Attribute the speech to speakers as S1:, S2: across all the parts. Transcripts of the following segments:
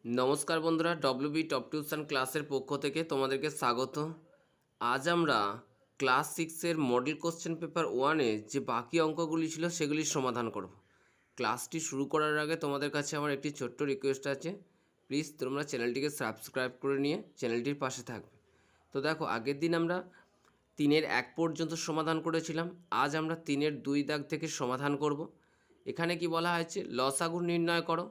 S1: নমস্কার বন্ধুরা, WB top tuition ক্লাসের পক্ষ থেকে তোমাদেরকে স্বাগত। আজ আমরা ক্লাস 6-এর মডেল কোশ্চেন পেপার 1-এ যে বাকি অঙ্কগুলি ছিল সেগুলির সমাধান করব। ক্লাসটি শুরু করার আগে তোমাদের কাছে আমার একটি ছোট্ট রিকোয়েস্ট আছে, প্লিজ তোমরা চ্যানেলটিকে সাবস্ক্রাইব করে নিয়ে চ্যানেলটির পাশে থাকবে। তো দেখো, আগের দিন আমরা 3-এর 1 পর্যন্ত সমাধান করেছিলাম। আজ আমরা 3-এর 2 দাগ থেকে সমাধান করব। এখানে কি বলা হয়েছে, লসাগু নির্ণয় করো।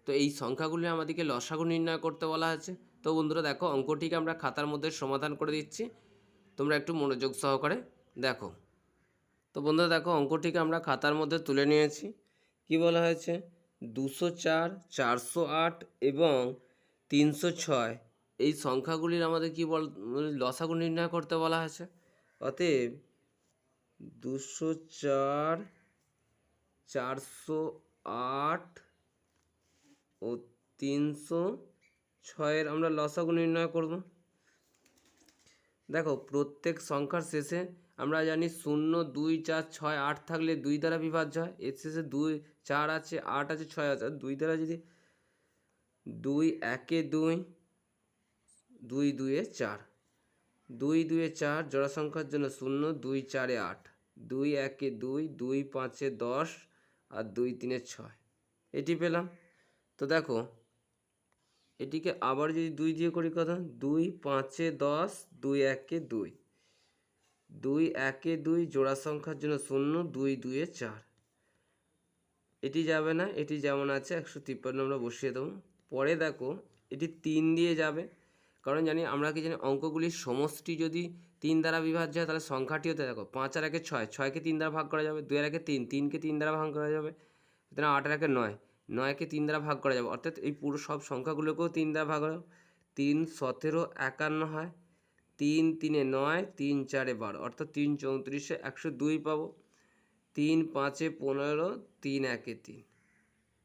S1: তো এই সংখ্যাগুলি আমাদেরকে লসাগু নির্ণয় করতে বলা আছে। তো বন্ধুরা দেখো, অঙ্কটিকে আমরা খাতার মধ্যে সমাধান করে দিচ্ছি, তোমরা একটু মনোযোগ সহকারে দেখো। তো বন্ধুরা দেখো, অঙ্কটিকে আমরা খাতার মধ্যে তুলে নিয়েছি। কি বলা হয়েছে, 204, 408 এবং 306 এই সংখ্যাগুলির আমাদের কি লসাগু নির্ণয় করতে বলা হয়েছে। অতএব 204, 408 ও 306-এর আমরা লসাগু নির্ণয় করব। দেখো, প্রত্যেক সংখ্যার শেষে আমরা জানি 0, 2, 4, 6, 8 থাকলে 2 দ্বারা বিভাজ্য হয়। এর শেষে 2, 4 আছে, 8 আছে, 6 আছে। 2 দ্বারা যদি 2 1-এ 2, 2 2-এ 4, 2 2-এ 4 জোড়া সংখ্যার জন্য 0, 2 4-এ 8, 2 1-এ 2, 2 5-এ 10 আর 2 3-এ 6, এটি পেলাম। তো দেখো, এটিকে আবার যদি 2 দিয়ে করি কত, 2 5-এ 10, 2 1-এ 2, 2 1-এ 2 জোড়া সংখ্যার জন্য 0, 2 2-এ 4, এটি যাবে না, এটি যেমন আছে 153 আমরা বসিয়ে দেবো। পরে দেখো, এটি 3 দিয়ে যাবে, কারণ জানি আমরা কি জানি, অঙ্কগুলির সমষ্টি যদি 3 দ্বারা বিভাজ্য হয় তাহলে সংখ্যাটিও তো দেখো 5 আর 1-এ 6, 6-কে 3 দ্বারা ভাগ করা যাবে, 2 আর 1-এ 3, 3-কে 3 দ্বারা ভাগ করা যাবে, সুতরাং 8 আর 1-এ 9, 9-কে 3 দ্বারা ভাগ করা যাবে, অর্থাৎ এই পুরো সব সংখ্যাগুলোকেও 3 দ্বারা ভাগ করা। 3 17 51 হয়, 3 3-এ 9, 3 4-এ 12, অর্থাৎ 3 34-এ 102 পাবো। 3 5-এ 15, 3 1-এ 3।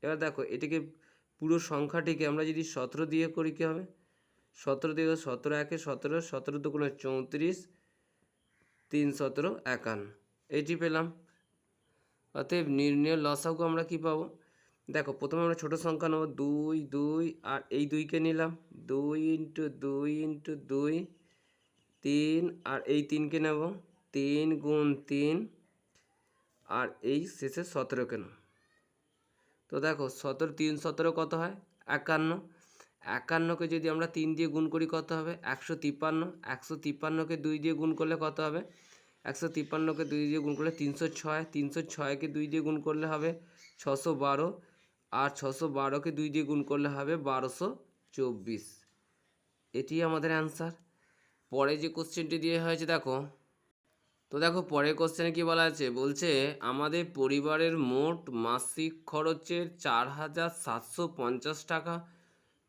S1: এবার দেখো, এটিকে পুরো সংখ্যাটিকে আমরা যদি 17 দিয়ে করি কী হবে, 17 দিয়ে 17 1-এ 17, 17 দুগুণে 34, 3 17 51, এটি পেলাম। অতএব নির্ণয় লসাগু আমরা কি পাবো, দেখো প্রথমে আমরা ছোট সংখ্যা নেব, 2 2 আর এই 2-কে নিলাম, 2 × 2 × 2, 3 আর এই 3-কে নেব, 3 × 3 আর এই শেষে 17-কে নেব। তো দেখো, 17 3 17 কত হয়, 51। 51-কে যদি আমরা 3 দিয়ে গুণ করি কত হবে, 153। 153-কে 2 দিয়ে গুণ করলে কত হবে, 153-কে 2 দিয়ে গুণ করলে 306। 306-কে 2 দিয়ে গুণ করলে হবে 612, আর 612-কে 2 দিয়ে গুণ করলে হবে 1224। এটি আমাদের অ্যান্সার। পরে যে কোশ্চেনটি দিয়ে হয়েছে দেখো, তো দেখো পরের কোশ্চেনে কি বলা আছে, বলছে আমাদের পরিবারের মোট মাসিক খরচের 4750 টাকা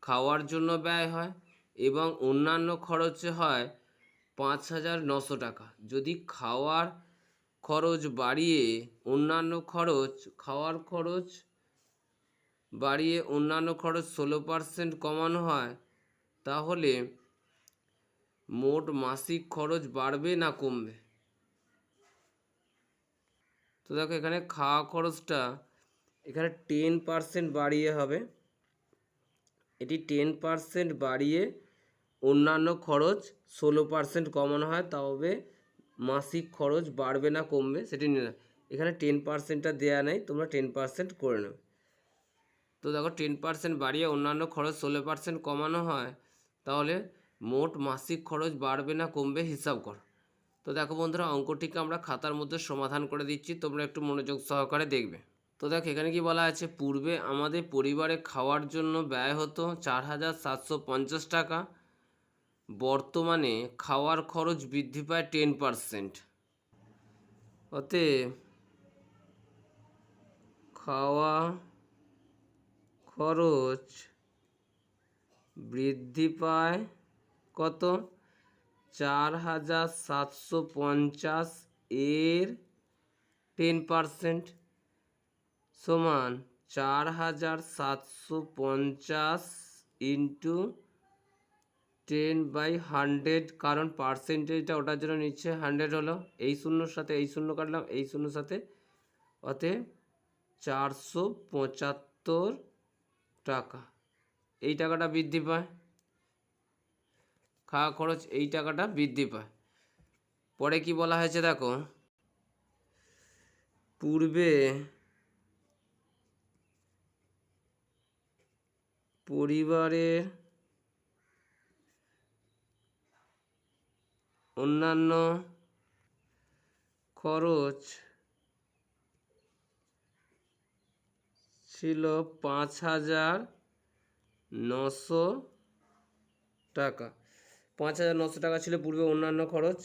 S1: খাওয়ার জন্য ব্যয় হয় এবং অন্যান্য খরচে হয় 5900 টাকা। যদি খাওয়ার খরচ বাড়িয়ে অন্যান্য খরচ বাড়িয়ে অন্যান্য খরচ 16% কমানো হয়, তাহলে মোট মাসিক খরচ বাড়বে না কমবে। তো দেখো, এখানে খাওয়া খরচটা এখানে 10% বাড়িয়ে হবে, এটি 10% বাড়িয়ে অন্যান্য খরচ 16% কমানো হয়, তবে মাসিক খরচ বাড়বে না কমবে সেটি নিয়ে। এখানে 10%টা দেওয়া নেই, তোমরা 10% করে নেবে। তো দেখো, 10% বাড়িয়ে অন্যান্য খরচ 16% কমানো হয়, তাহলে মোট মাসিক খরচ বাড়বে না কমবে হিসাব করো। তো দেখো বন্ধুরা, অঙ্কটিকে আমরা খাতার মধ্যে সমাধান করে দিচ্ছি, তোমরা একটু মনোযোগ সহকারে দেখবে। তো দেখো, এখানে কি বলা আছে, পূর্বে আমাদের পরিবারে খাওয়ার জন্য ব্যয় হতো 4750 টাকা, বর্তমানে খাওয়ার খরচ বৃদ্ধি পায় 10%। অতএব খাওয়া খরচ বৃদ্ধি পায় কত, 4750 এর 10% সমান 4750 ইন্টু 10/100, কারণ পার্সেন্টেজটা ওটার জন্য নিচ্ছে 100 হলো, এই শূন্যর সাথে এই শূন্য কাটলাম, এই শূন্যর সাথে, অতএব 475 টাকা। এই টাকাটা বৃদ্ধি পায়, খাওয়া খরচ এই টাকাটা বৃদ্ধি পায়। পরে কি বলা হয়েছে দেখো, পূর্বে পরিবারের অন্যান্য খরচ ছিল 5,900 টাকা। 5,900 টাকা ছিল পূর্বে অন্যান্য খরচ।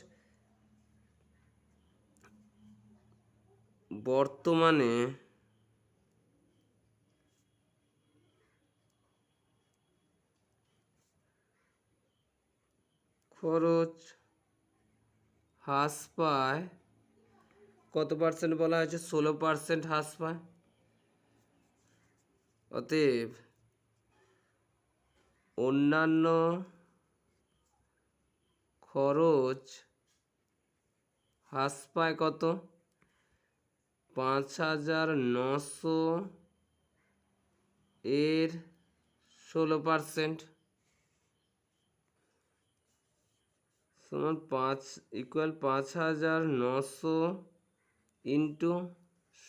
S1: বর্তমানে খরচ হ্রাস পায়, কত পার্সেন্ট বলা হয়েছে? 16% হ্রাস পায়। অতএব অন্যান্য খরচ হ্রাস পায় কত? 5,900 এর 16% সমান 5,900 ইন্টু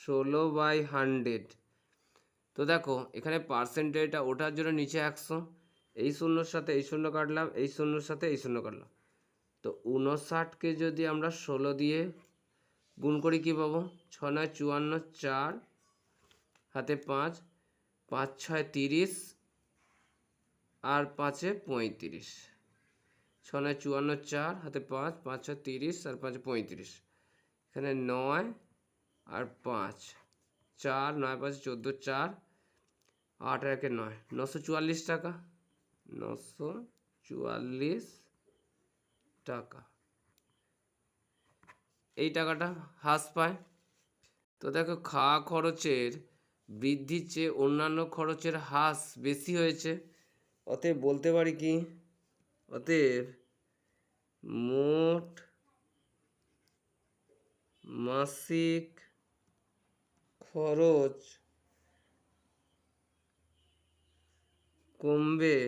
S1: 16/100। তো দেখো এখানে পার্সেন্টেজটা ওঠার জন্য নিচে 100, এই শূন্যর সাথে এই শূন্য কাটলাম, এই শূন্যর সাথে এই শূন্য কাটলাম। তো 59কে যদি আমরা 16 দিয়ে গুণ করি কি পাবো? 6 9 54, 4 হাতে 5, 5 6 30 আর 5 35। 6 9 54, 4 হাতে 5, 5 6 30 আর 5 35। এখানে 9 আর 5, 4 9 5 14, 4 8 আর 1 9, 944 টাকা। 944 টাকা এই টাকাটা হ্রাস পায়। তো দেখো খাওয়া খরচের বৃদ্ধির চেয়ে অন্যান্য খরচের হ্রাস বেশি হয়েছে। অতএব বলতে পারি কি, অতএব মোট মাসিক খরচ কমবে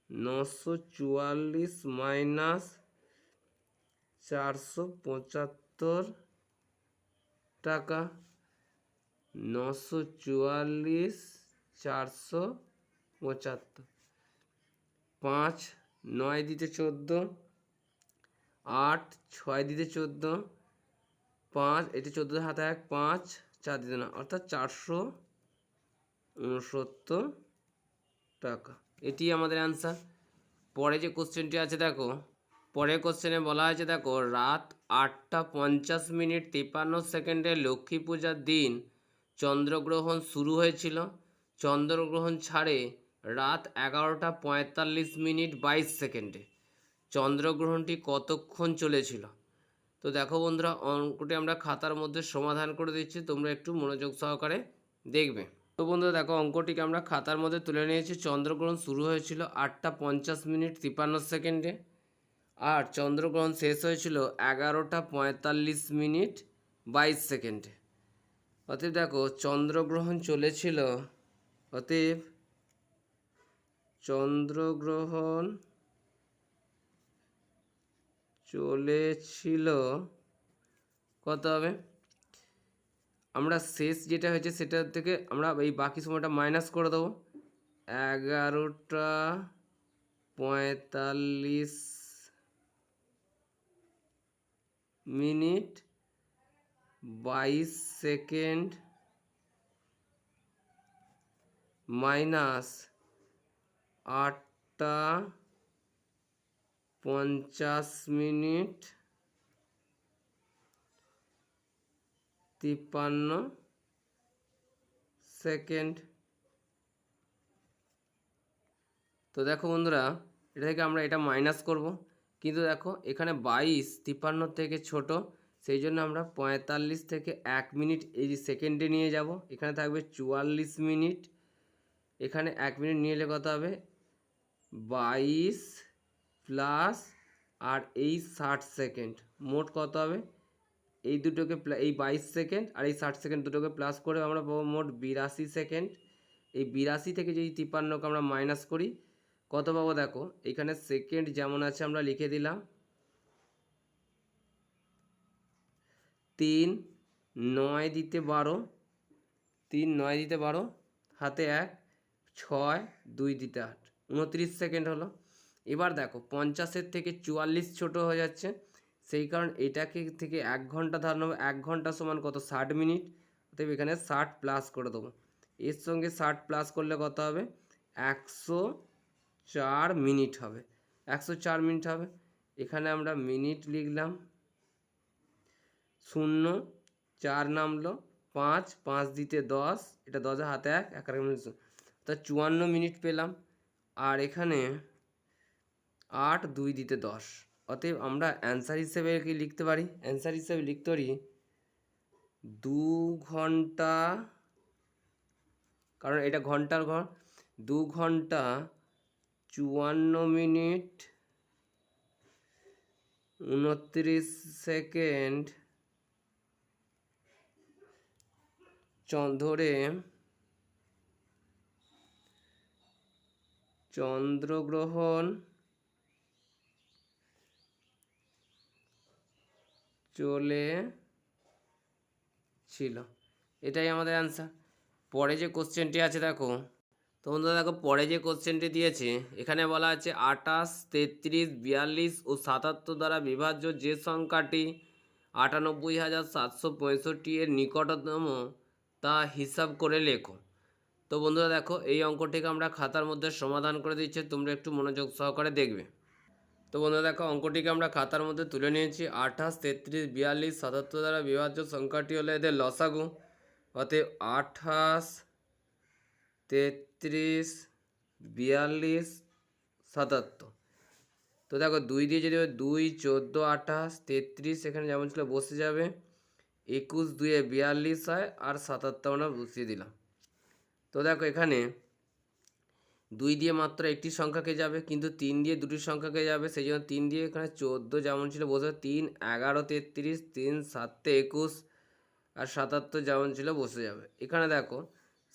S1: 944 মাইনাস 475 টাকা। 944 475, 5 9 দিতে 14, 8 6 দিতে 14, 5 এটা 14 হাতে 1, 5 4 দিতে না, অর্থাৎ 469 টাকা। এটি আমাদের অ্যান্সার। পরে যে কোশ্চেনটি আছে দেখো, পরের কোশ্চেনে বলা হয়েছে দেখো, রাত 8টা 50 মিনিট 53 সেকেন্ডে লক্ষ্মী পূজার দিন চন্দ্রগ্রহণ শুরু হয়েছিল। চন্দ্রগ্রহণ ছাড়ে রাত 11টা 45 মিনিট 22 সেকেন্ডে। চন্দ্রগ্রহণটি কতক্ষণ চলেছিল? তো দেখো বন্ধুরা, অঙ্কটি আমরা খাতার মধ্যে সমাধান করে দিচ্ছি, তোমরা একটু মনোযোগ সহকারে দেখবে। তো বন্ধুরা দেখো, অঙ্কটিকে আমরা খাতার মধ্যে তুলে নিয়েছি। চন্দ্রগ্রহণ শুরু হয়েছিল 8টা 50 মিনিট 53 সেকেন্ডে, আর চন্দ্রগ্রহণ শেষ হয়েছিল 11টা 45 মিনিট 22 সেকেন্ডে। অতএব দেখো চন্দ্রগ্রহণ চলেছিল, অতএব চন্দ্রগ্রহণ চলেছিল কত হবে? আমরা শেষ যেটা হয়েছে সেটা থেকে আমরা এই বাকি সময়টা মাইনাস করে দেবো। 11টা 45 মিনিট 22 সেকেন্ড মাইনাস 8টা 50 মিনিট 53 সেকেন্ড। তো দেখো বন্ধুরা, এটা থেকে আমরা এটা মাইনাস করব, কিন্তু দেখো এখানে 22 53 থেকে ছোট, সেই জন্য আমরা 45 থেকে 1 মিনিট এই সেকেন্ডে নিয়ে যাব। এখানে থাকবে 44 মিনিট, এখানে 1 মিনিট নিয়ে এলে কত হবে? 22 প্লাস আর এই 60 সেকেন্ড, মোট কত হবে? এই দুটোকে এই 22 সেকেন্ড আর এই 60 সেকেন্ড দুটোকে প্লাস করে আমরা পাবো মোট 82 সেকেন্ড। এই 82 থেকে যদি 53কে আমরা মাইনাস করি কত পাবো দেখো, এখানে সেকেন্ড যেমন আছে আমরা লিখে দিলাম 3 9 দিতে 12, 3 9 দিতে 12, হাতে 1 6 2 দিতে 8, 29 সেকেন্ড হলো। এবার দেখো 50-এর থেকে 44 ছোট হয়ে যাচ্ছে, সেই কারণ এটাকে থেকে 1 ঘন্টা ধরে নেবো। 1 ঘন্টা সমান কত, 60 মিনিট। অতএব এখানে 60 প্লাস করে দেবো, এর সঙ্গে 60 প্লাস করলে কত হবে, 104 মিনিট হবে। 104 মিনিট হবে। এখানে আমরা মিনিট লিখলাম, 0 4 নামলো, 5 5 দিতে 10, এটা 10-এর হাতে 1 1 মিনিট, তা 54 মিনিট পেলাম। আর এখানে 8 2 দিতে 10, অতএব আমরা অ্যান্সার হিসেবে কি লিখতে পারি, অ্যান্সার হিসেবে লিখতে পারি 2 ঘন্টা, কারণ এটা ঘন্টার ঘর, 2 ঘন্টা 54 মিনিট 29 সেকেন্ড ধরে চন্দ্রগ্রহণ চলেছিল। এটাই আমাদের অ্যান্সার। পরে যে কোশ্চেনটি আছে দেখো, তো বন্ধুরা দেখো পরে যে কোশ্চেনটি দিয়েছে এখানে বলা আছে 28, 33, 42 ও 77 দ্বারা বিভাজ্য যে সংখ্যাটি 98,765 এর নিকটতম তা হিসাব করে লেখো। তো বন্ধুরা দেখো এই অঙ্কটিকে আমরা খাতার মধ্যে সমাধান করে দিচ্ছি, তোমরা একটু মনোযোগ সহকারে দেখবে। তো বন্ধুরা দেখো অঙ্কটিকে আমরা খাতার মধ্যে তুলে নিয়েছি। 28, 33, 42, 77 দ্বারা বিভাজ্য সংখ্যাটি হলো এদের লসাগু। অতএব 28, 33, 42, 77। তো দেখো 2 দিয়ে যদি 2 14 28, 33 এখানে যেমন ছিল বসে যাবে, 21 2 42 হয়, আর 77 আমরা বসিয়ে দিলাম। তো দেখো এখানে 2 দিয়ে মাত্র একটি সংখ্যাকে যাবে, কিন্তু 3 দিয়ে দুটি সংখ্যাকে যাবে, সেই জন্য 3 দিয়ে এখানে 14 যেমন ছিল বসে, 3 11 33, 3 7 21, আর 77 যেমন ছিল বসে যাবে। এখানে দেখো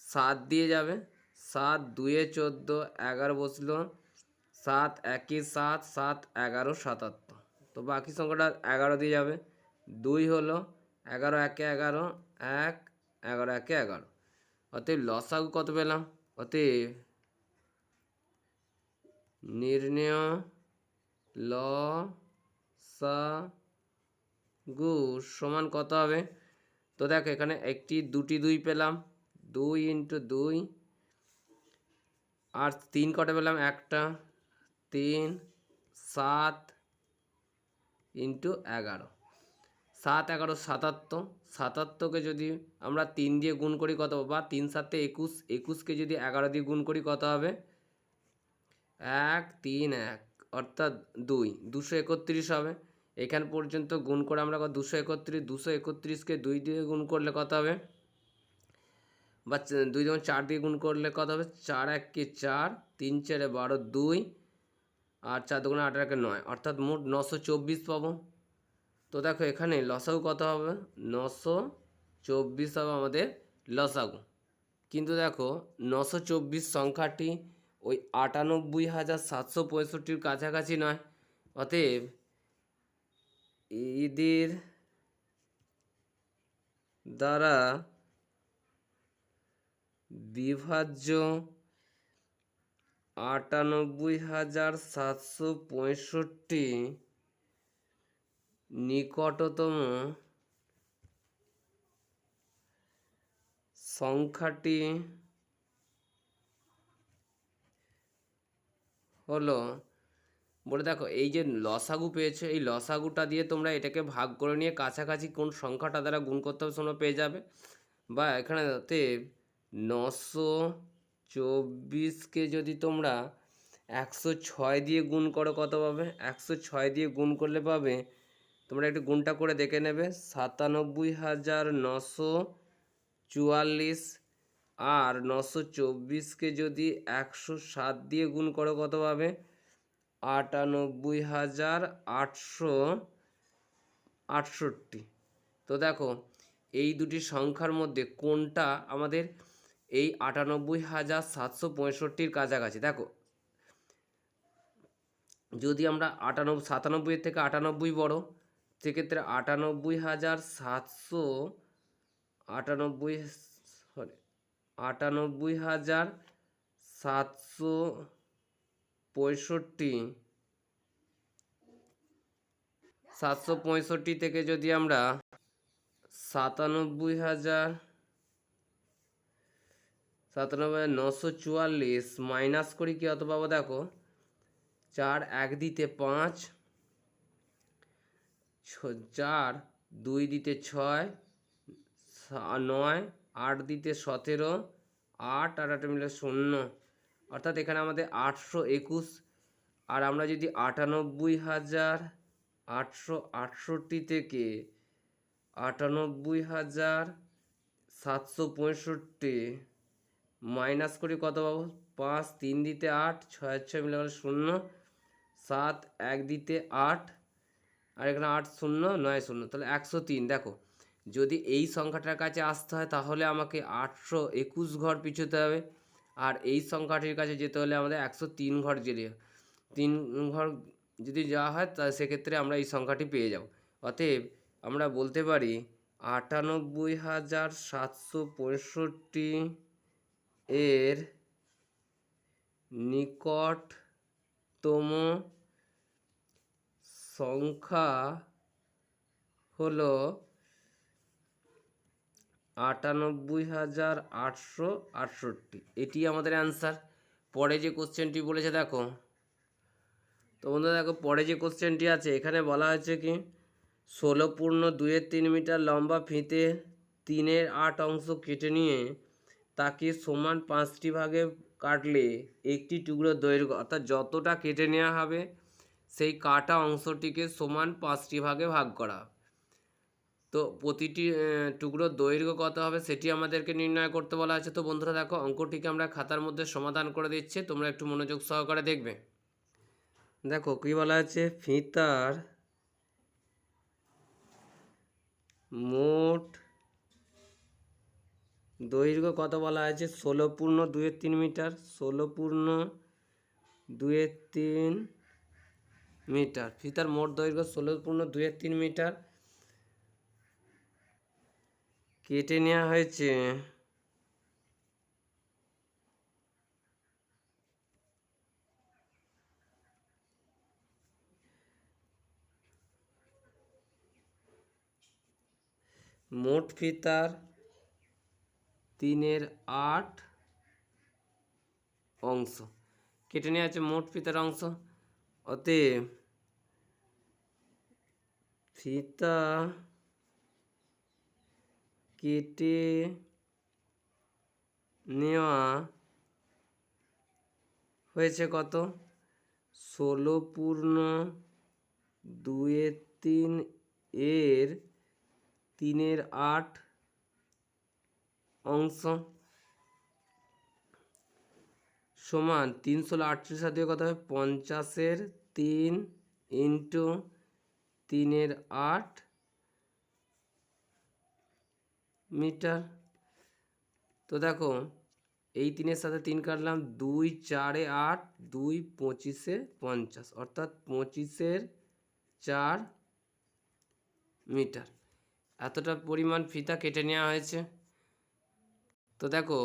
S1: 7 দিয়ে যাবে, 7 2 14, 11 বসলো, 7 1 7, 7 11 77। তো বাকি সংখ্যাটা 11 দিয়ে যাবে, 2 হলো, 11 1 11, 1 11 1 11। অতএব লসাগু কত পেলাম, অতএব নির্ণেয় লসাগু সমান কত হবে। তো দেখো এখানে একটি দুটি 2 পেলাম, 2 × 2, আর 3 কটা পেলাম, একটা, 3 7 × 11, 7 11 77। 77কে যদি আমরা 3 দিয়ে গুণ করি কত, বা 3 7 21, 21কে যদি 11 দিয়ে গুণ করি কত হবে, 1 3 1, অর্থাৎ 231 হবে। এখান পর্যন্ত গুণ করে আমরা 231, 231কে 2 দিয়ে গুণ করলে কত হবে, বা 2 যখন 4 দিয়ে গুণ করলে কত হবে, 4 1 4, 3 4 12, 2, আর 4 2 8 1 9, অর্থাৎ মোট 924 পাবো। তো দেখো এখানে লসাগু কত হবে, 924 হবে আমাদের লসাগু। কিন্তু দেখো 924 সংখ্যাটি ওই 98,765-র কাছাকাছি নয়, অতএব এদের দ্বারা বিভাজ্য 98,765 নিকটতম সংখ্যাটি হলো, বলে দেখো এই যে লসাগু পেয়েছো, এই লসাগুটা দিয়ে তোমরা এটাকে ভাগ করে নিয়ে কাছাকাছি কোন সংখ্যাটা দ্বারা গুণ করতে হবে তোমরা পেয়ে যাবে। বা এখানে 924কে যদি তোমরা 106 দিয়ে গুণ করো কত পাবে, 106 দিয়ে গুণ করলে পাবে, তোমরা একটু গুণটা করে দেখে নেবে, 97,944, আর 924কে যদি 107 দিয়ে গুণ করো কত পাবে, 98,868। তো দেখো এই দুটি সংখ্যার মধ্যে কোনটা আমাদের এই 98,765-র কাছাকাছি। দেখো যদি আমরা 97 থেকে 98 বড়, সেক্ষেত্রে 98,765 থেকে যদি আমরা 97,944 মাইনাস করি কি অত পাবো দেখো, 4 1 দিতে 5, 4 2 দিতে 6, 9 8 দিতে 17, 8 আর 8 মিলে 0, অর্থাৎ এখানে আমাদের 821। আর আমরা যদি 98,868 থেকে 98,765 মাইনাস করি কত পাবো, 5 3 দিতে 8, 6 6 মিলে গেল 0, 7 1 দিতে 8, আর এখানে 8 0 9 0, তাহলে 103। দেখো যদি এই সংখ্যাটার কাছে আসতে হয় তাহলে আমাকে 821 ঘর পিছোতে হবে, আর এই সংখ্যাটির কাছে যেতে হলে আমাদের 103 ঘর যেতে, 3 ঘর যদি যাওয়া হয় তা সেক্ষেত্রে আমরা এই সংখ্যাটি পেয়ে যাব। অতএব আমরা বলতে পারি 98,765 এর নিকটতম সংখ্যা হলো 98,868। এটি আমাদের অ্যান্সার। পরে যে কোশ্চেনটি বলেছে দেখো, তো বন্ধুরা দেখো পরে যে কোশ্চেনটি আছে এখানে বলা হয়েছে কি 16.23 মিটার লম্বা ফিতে 3/8 অংশ কেটে নিয়ে তাকে সমান 5টি ভাগে কাটলে একটি টুকরো দৈর্ঘ্য, অর্থাৎ যতটা কেটে নেওয়া হবে সেই কাটা অংশটিকে সমান 5টি ভাগে ভাগ করা। তো প্রতিটি টুকরো দৈর্ঘ্য কত হবে সেটি আমাদেরকে নির্ণয় করতে বলা আছে। তো বন্ধুরা দেখো অঙ্কটিকে আমরা খাতার মধ্যে সমাধান করে দিচ্ছি, তোমরা একটু মনোযোগ সহকারে দেখবে। দেখো কী বলা আছে, ফিতার মোট দৈর্ঘ্য কত বলা আছে, 16.23 মিটার, 16.23 মিটার। ফিতার মোট দৈর্ঘ্য 16.23 মিটার, কেটে নেওয়া হয়েছে মোট ফিতার 3/8 অংশ, কেটে নেওয়া আছে মোট ফিতার অংশ। অতএব ফিতা কেটে নেওয়া হয়েছে কত, 16.23 এর 3/8 অংশ সমান 338 দিয়ে কত হবে, 50-এর 3 ইন্টু 3/8 মিটার। তো দেখো এই 3-এর সাথে 3 কাটলাম, 2 4-এ 8, 2 25-এ 50, অর্থাৎ 25-এর 4 মিটার। এতটা পরিমাণ ফিতা কেটে নেওয়া হয়েছে। তো দেখো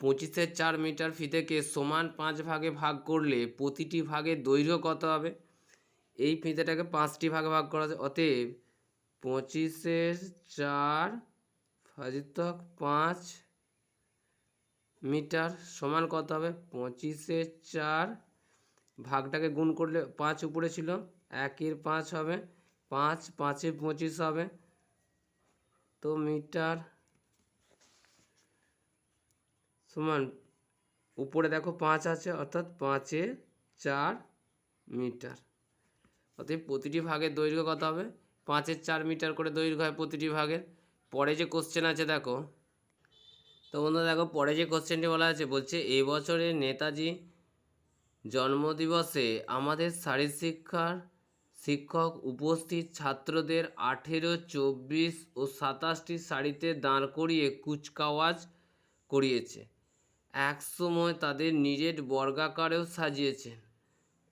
S1: 25-এর 4 মিটার ফিতেকে সমান 5 ভাগে ভাগ করলে প্রতিটি ভাগের দৈর্ঘ্য কত হবে, এই ফিতেটাকে 5টি ভাগে ভাগ করা যায়। অতএব 25-এর 4 ভাজিতক 5 মিটার সমান কত হবে, 25-এর 4 ভাগটাকে গুণ করলে 5 উপরে ছিল, 1-এর 5 হবে, 5 5-এ 25 হবে, তো মিটার সমান উপরে দেখো 5 আছে, অর্থাৎ 5-এর 4 মিটার। অতএব প্রতিটি ভাগের দৈর্ঘ্য কত হবে, 5-এর 4 মিটার করে দৈর্ঘ্য হয় প্রতিটি ভাগের। পরে যে কোশ্চেন আছে দেখো, তো বন্ধুরা দেখো পরে যে কোশ্চেনটি বলা আছে, বলছে এবছরের নেতাজি জন্মদিবসে আমাদের শারীরশিক্ষার শিক্ষক উপস্থিত ছাত্রদের 18, 24 ও 27টি সারিতে দাঁড় করিয়ে কুচকাওয়াজ করিয়েছে। এক সময় তাদের নিজের বর্গাকারেও সাজিয়েছেন।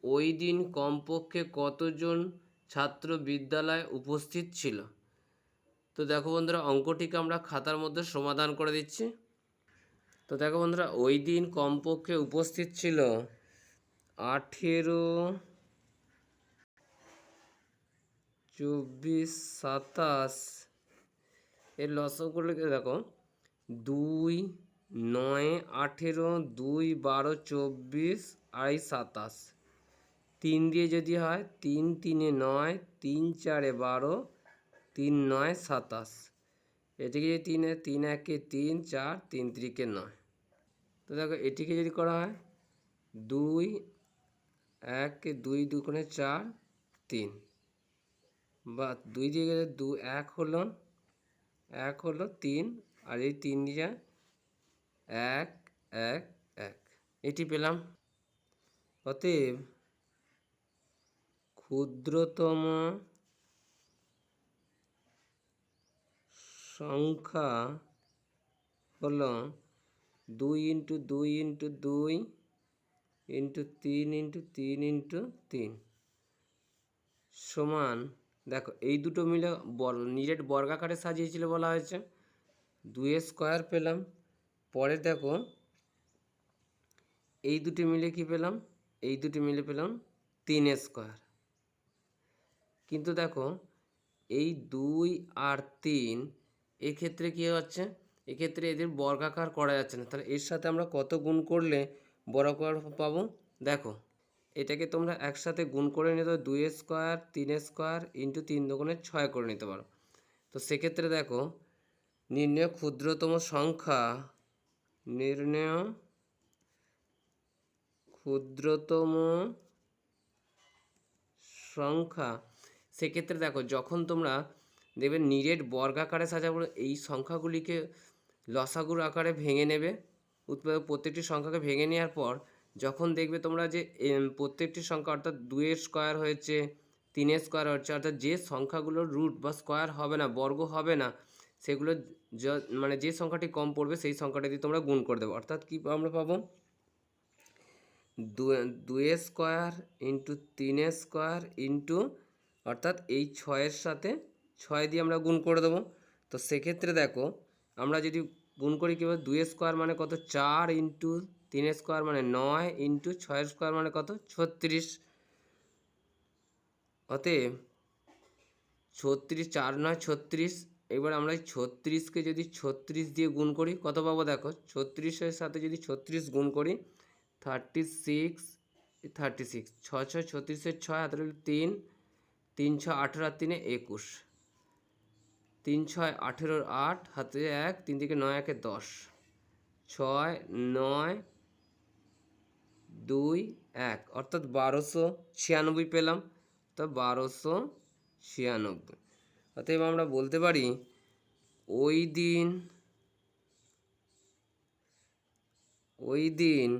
S1: ওই দিন কমপক্ষে কতজন ছাত্র বিদ্যালয়ে উপস্থিত ছিল? তো দেখো বন্ধুরা, অঙ্কটিকে আমরা খাতার মধ্যে সমাধান করে দিচ্ছি। তো দেখো বন্ধুরা, ওই দিন কমপক্ষে উপস্থিত ছিল 18, 24, 27 এর লসাগুলোকে দেখো, 2, 9, 18, 2, 12, 24 আর 27 3 দিয়ে যদি হয় 3 3 9, 3 4 12, 3 9 27, এটিকে যদি 3 1 3 4 3 3 9। তো দেখো এটিকে যদি করা হয় 2 1 2 2 4 3, বা 2 দিয়ে গেলে 2 1 হলো 3, আর এই 3 দিয়ে 1 1 1, এটি পেলাম। অতএব ক্ষুদ্রতম সংখ্যা হলো 2 × 2 × 2 × 3 × 3 × 3 সমান, দেখো এই দুটো মিলে নিজের বর্গাকারে সাজিয়েছিল বলা হয়েছে, 2 স্কোয়ার পেলাম। পরে দেখো এই দুটি মিলে কি পেলাম? এই দুটি মিলে পেলাম 3 স্কোয়ার। কিন্তু দেখো এই 2 আর 3 এক্ষেত্রে কী হচ্ছে? এক্ষেত্রে এদের বর্গাকার করা যাচ্ছে না, তাহলে এর সাথে আমরা কত গুণ করলে বর্গাকার পাবো? দেখো এটাকে তোমরা একসাথে গুণ করে নিতে পারো, 2 স্কোয়ার 3 স্কোয়ার × 3 দুগুণে 6 করে নিতে পারো। তো সেক্ষেত্রে দেখো, নির্ণয় ক্ষুদ্রতম সংখ্যা, নির্ণয় ক্ষুদ্রতম সংখ্যা, সেক্ষেত্রে দেখো যখন তোমরা দেখবে নিজের বর্গাকারে সাজাবো, এই সংখ্যাগুলিকে লসাগুর আকারে ভেঙে নেবে। প্রত্যেকটি সংখ্যাকে ভেঙে নেওয়ার পর যখন দেখবে তোমরা যে প্রত্যেকটি সংখ্যা অর্থাৎ 2 স্কোয়ার হয়েছে, 3 স্কোয়ার হচ্ছে, অর্থাৎ যে সংখ্যাগুলোর রুট বা স্কোয়ার হবে না, বর্গ হবে না, সেগুলো মানে যে সংখ্যাটি কম পড়বে সেই সংখ্যাটা দিয়ে তোমরা গুণ করে দেবো। অর্থাৎ কি আমরা পাবো? 2 স্কোয়ার × 3 স্কোয়ার অর্থাৎ এই 6-এর সাথে 6 দিয়ে আমরা গুণ করে দেবো। তো সেক্ষেত্রে দেখো আমরা যদি গুণ করি কীভাবে, 2 স্কোয়ার মানে কত? 4 × 3 স্কোয়ার মানে 9 × 6 স্কোয়ার মানে কত? 36। অতএব 36, 4 9 36। এবার আমরা এই 36কে যদি 36 দিয়ে গুণ করি কত পাবো? দেখো 36-এর সাথে যদি 36 গুণ করি 36, 36, 6 6 36-এর 6 হাতে 3, 3 6 18 আর 3 21, 3 6 18 8 হাতে 1, 3 থেকে 9 1 10, 6 9 2 1, অর্থাৎ 1296 পেলাম। তো 1296। অতএব আমরা বলতে পারি ওই দিন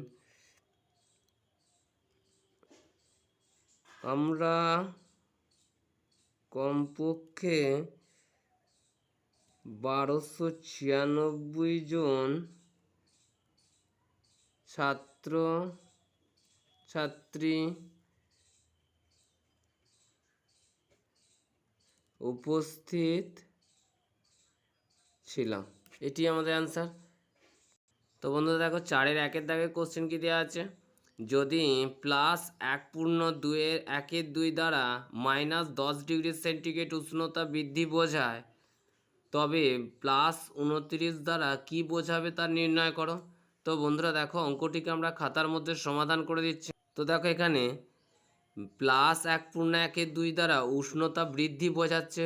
S1: আমরা কমপক্ষে 1296 জন ছাত্র ছাত্রী উপস্থিত ছিলাম। এটি আমাদের অ্যান্সার। তো বন্ধুরা দেখো 4-এর 1-এর দাগে কোশ্চেন কি দেওয়া আছে? যদি +1.2 দ্বারা -10 ডিগ্রি সেন্টিগ্রেড উষ্ণতা বৃদ্ধি বোঝায়, তবে +29 দ্বারা কি বোঝাবে তা নির্ণয় করো। তো বন্ধুরা দেখো অঙ্কটিকে আমরা খাতার মধ্যে সমাধান করে দিচ্ছি। তো দেখো এখানে +1.2 দ্বারা উষ্ণতা বৃদ্ধি বোঝাচ্ছে,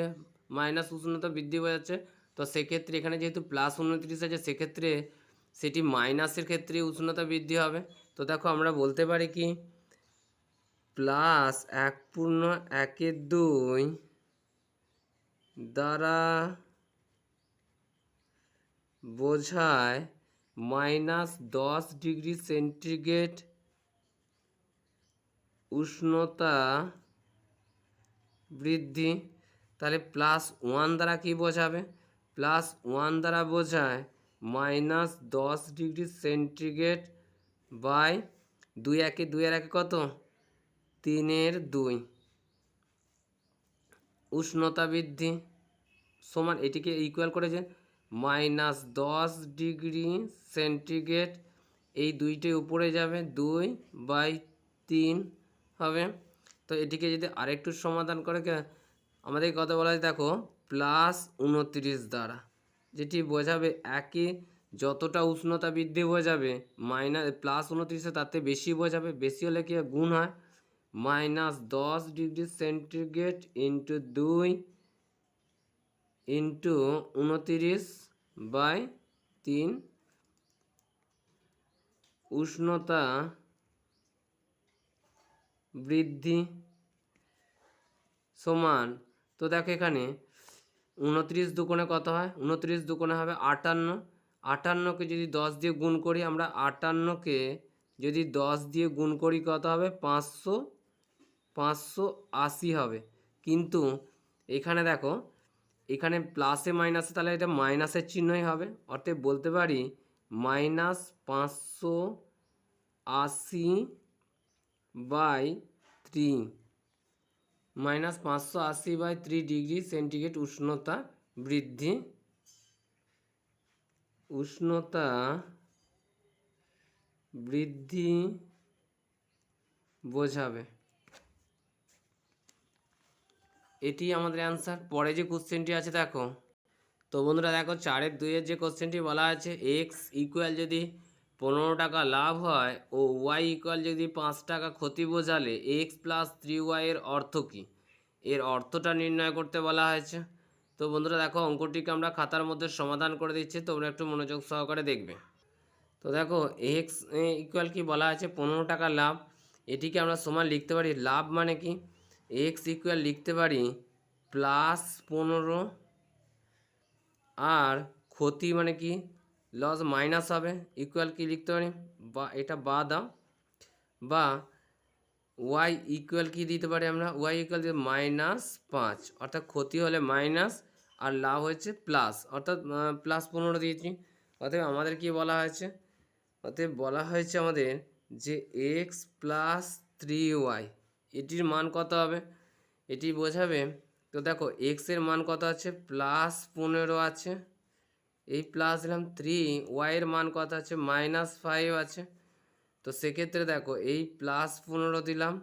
S1: মাইনাস উষ্ণতা বৃদ্ধি বোঝাচ্ছে। তো সেক্ষেত্রে এখানে যেহেতু +29 আছে, সেক্ষেত্রে সেটি মাইনাসের ক্ষেত্রে উষ্ণতা বৃদ্ধি হবে। তো দেখো আমরা বলতে পারি কি, +1.2 দ্বারা বোঝায় -10 ডিগ্রি সেন্টিগ্রেড উষ্ণতা বৃদ্ধি। তাহলে +1 দ্বারা কি বোঝাবে? +1 দ্বারা বোঝায় -10 ডিগ্রি সেন্টিগ্রেড বাই 2 একে 2 এর একে কত 3/2 উষ্ণতা বৃদ্ধি সমান এটিকে ইকুয়াল করেছে -10 ডিগ্রি সেন্টিগ্রেড এই দুইটি উপরে যাবে 2/3 হবে। তো এটিকে যদি আরেকটু সমাধান করে আমাদের কথা বলা হয় দেখো +29 দ্বারা, যেটি বোঝাবে একই যতটা উষ্ণতা বৃদ্ধি বোঝাবে +29 তাতে বেশি বোঝাবে, বেশি হলে কি গুণ হয় -10 ডিগ্রি সেন্টিগ্রেড ইন্টু 2 ইন্টু 29/3 উষ্ণতা বৃদ্ধি সমান। তো দেখো এখানে 29 দুগুণে কত হয়, 29 দুগুণে হবে 58, 58কে যদি 10 দিয়ে গুণ করি আমরা 58কে যদি 10 দিয়ে গুণ করি কত হবে 580 হবে। কিন্তু এখানে দেখো এখানে প্লাসে মাইনাসে তাহলে এটা মাইনাসের চিহ্নই হবে, অর্থাৎ বলতে পারি -580/3 -580/3 ডিগ্রি সেন্টিগ্রেড উষ্ণতা বৃদ্ধি বোঝাবে। এটি আমাদের অ্যান্সার। পরে যে কোশ্চেনটি আছে দেখো, তো বন্ধুরা দেখো 4/2 যে কোশ্চেনটি বলা আছে এক্স ইকুয়াল যদি 15 টাকা লাভ হয় ও ওয়াই ইকুয়াল যদি 5 টাকা ক্ষতি বোঝালে এক্স প্লাস 3y এর অর্থ কী, এর অর্থটা নির্ণয় করতে বলা হয়েছে। তো বন্ধুরা দেখো অঙ্কটিকে আমরা খাতার মধ্যে সমাধান করে দিচ্ছি, তোমরা একটু মনোযোগ সহকারে দেখবে। তো দেখো এক্স ইকুয়াল কি বলা আছে 15 টাকা লাভ, এটিকে আমরা সমান লিখতে পারি লাভ মানে কি এক্স ইকুয়াল লিখতে পারি +15 আর ক্ষতি মানে কি লস মাইনাস হবে ইকুয়াল কি লিখতে পারি বা এটা বা দাও বা ওয়াই ইকুয়াল কি দিতে পারি আমরা ওয়াই ইকুয়াল -5, অর্থাৎ ক্ষতি হলে মাইনাস আর লাভ হচ্ছে প্লাস, অর্থাৎ +15 দিয়েছি। অতএব আমাদের কি বলা হয়েছে, অতএব বলা হয়েছে আমাদের যে এক্স প্লাস 3y এটির মান কত হবে, এটি বোঝাবে। তো দেখো এক্সের মান কত আছে +15 আছে, এই প্লাস দিলাম 3, এর মান কত আছে -5 আছে। তো সেক্ষেত্রে দেখো এই +15 দিলাম,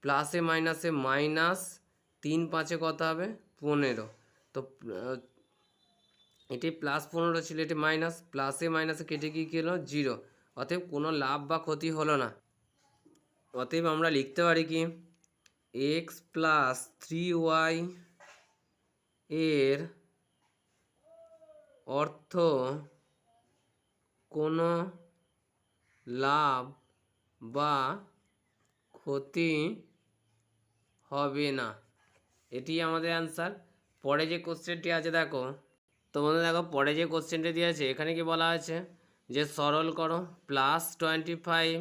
S1: প্লাসে মাইনাসে মাইনাস 3 5 কত হবে 15। তো এটি +15 ছিল, এটি মাইনাস, প্লাসে মাইনাসে কেটে গিয়ে গেল 0, অতএব কোনো লাভ বা ক্ষতি হলো না। অতএব আমরা লিখতে পারি কি এক্স প্লাস 3y এর অর্থ কোনো লাভ বা ক্ষতি হবে না, এটি আমাদের অ্যান্সার। পরে যে কোশ্চেনটি আছে দেখো, তো বন্ধু দেখো পরে যে কোশ্চেনটি দিয়েছে এখানে কি বলা আছে যে সরল করো +25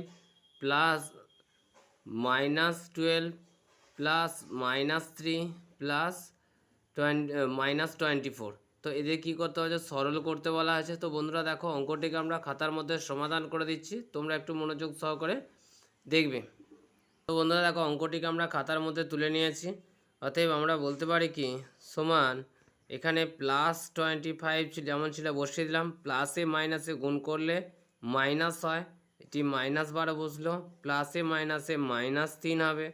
S1: প্লাস -12 প্লাস -3 প্লাস -24। তো এদের কী করতে হচ্ছে সরল করতে বলা আছে। তো বন্ধুরা দেখো অঙ্কটিকে আমরা খাতার মধ্যে সমাধান করে দিচ্ছি, তোমরা একটু মনোযোগ সহকারে দেখবে। তো বন্ধুরা দেখো অঙ্কটিকে আমরা খাতার মধ্যে তুলে নিয়েছি, অতএব আমরা বলতে পারি কি সমান এখানে +25 যেমন ছিল বসিয়ে দিলাম, প্লাসে মাইনাসে গুণ করলে মাইনাস হয়, এটি -12 বসলো, প্লাসে মাইনাসে -3 হবে,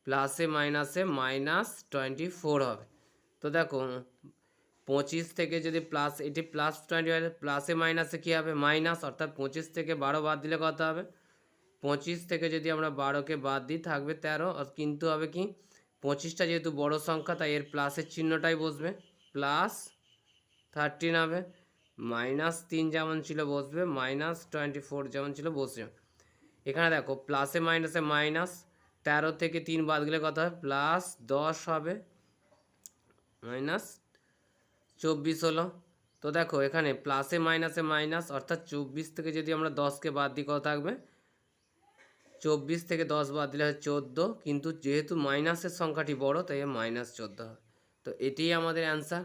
S1: প্লাসে মাইনাসে -24 হবে। তো দেখো 25 থেকে যদি প্লাস এটি +20 প্লাসে মাইনাসে কী হবে মাইনাস, অর্থাৎ 25 থেকে 12 বাদ দিলে কত হবে 25 থেকে যদি আমরা 12কে বাদ দিই থাকবে 13, কিন্তু হবে কি 25টা যেহেতু বড় সংখ্যা তাই এর প্লাসের চিহ্নটাই বসবে, +13 হবে, -3 যেমন ছিল বসবে, -24 যেমন ছিল বসবে। এখানে দেখো প্লাসে মাইনাসে মাইনাস, 13 থেকে 3 বাদ গেলে কত হয় +10 হবে, -24 হলো। তো দেখো এখানে প্লাসে মাইনাসে মাইনাস, অর্থাৎ 24 থেকে যদি আমরা 10কে বাদ দিই কত থাকবে 24 থেকে 10 বাদ দিলে হয় 14, কিন্তু যেহেতু মাইনাসের সংখ্যাটি বড় তাই -14 হবে। তো এটিই আমাদের অ্যান্সার।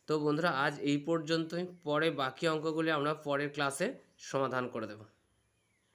S1: তো তো বন্ধুরা আজ এই পর্যন্তই, পরে বাকি অঙ্কগুলি আমরা পরের ক্লাসে সমাধান করে দেব।